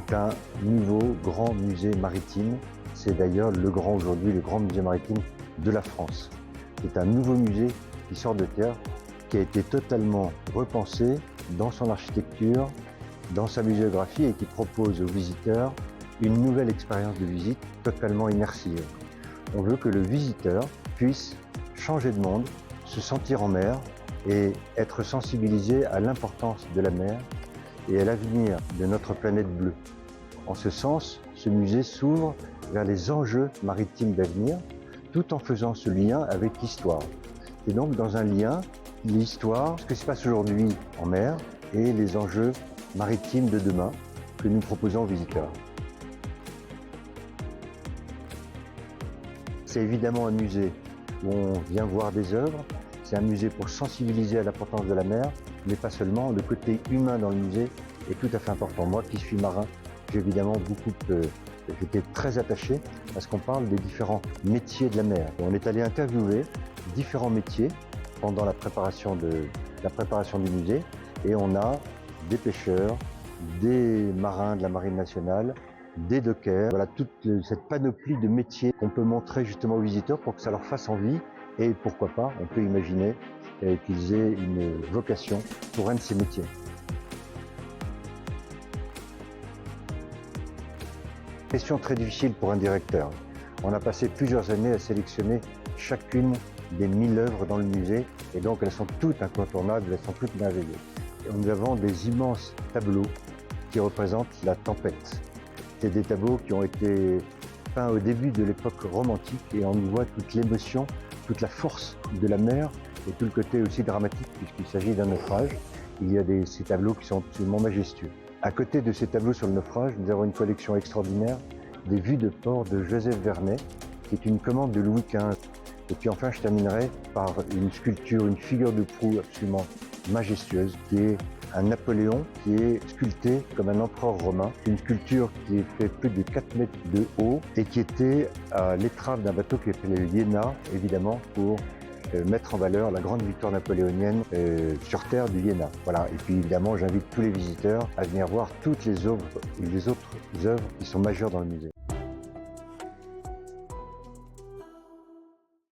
C'est un nouveau grand musée maritime. C'est d'ailleurs aujourd'hui le grand musée maritime de la France. C'est un nouveau musée qui sort de terre, qui a été totalement repensé dans son architecture, dans sa muséographie et qui propose aux visiteurs une nouvelle expérience de visite totalement immersive. On veut que le visiteur puisse changer de monde, se sentir en mer et être sensibilisé à l'importance de la mer et à l'avenir de notre planète bleue. En ce sens, ce musée s'ouvre vers les enjeux maritimes d'avenir, tout en faisant ce lien avec l'histoire. Et donc dans un lien, l'histoire, ce qui se passe aujourd'hui en mer et les enjeux maritimes de demain que nous proposons aux visiteurs. C'est évidemment un musée où on vient voir des œuvres, c'est un musée pour sensibiliser à l'importance de la mer, mais pas seulement, le côté humain dans le musée est tout à fait important. Moi qui suis marin, j'ai évidemment j'étais très attaché à ce qu'on parle des différents métiers de la mer. On est allé interviewer différents métiers pendant la préparation du musée et on a des pêcheurs, des marins de la marine nationale, des dockers, voilà toute cette panoplie de métiers qu'on peut montrer justement aux visiteurs pour que ça leur fasse envie et pourquoi pas, on peut imaginer qu'ils aient une vocation pour un de ces métiers. Question très difficile pour un directeur. On a passé plusieurs années à sélectionner chacune des 1000 œuvres dans le musée et donc elles sont toutes incontournables, elles sont toutes merveilleuses. Et nous avons des immenses tableaux qui représentent la tempête. C'est des tableaux qui ont été peints au début de l'époque romantique et on y voit toute l'émotion, toute la force de la mer et tout le côté aussi dramatique puisqu'il s'agit d'un naufrage. Il y a ces tableaux qui sont absolument majestueux. À côté de ces tableaux sur le naufrage, nous avons une collection extraordinaire des vues de port de Joseph Vernet, qui est une commande de Louis XV. Et puis enfin, je terminerai par une sculpture, une figure de proue absolument majestueuse, qui est un Napoléon qui est sculpté comme un empereur romain. Une sculpture qui fait plus de 4 mètres de haut et qui était à l'étrave d'un bateau qui s'appelait le Iéna, évidemment, pour mettre en valeur la grande victoire napoléonienne sur terre du Iéna. Voilà. Et puis évidemment, j'invite tous les visiteurs à venir voir toutes les autres œuvres qui sont majeures dans le musée.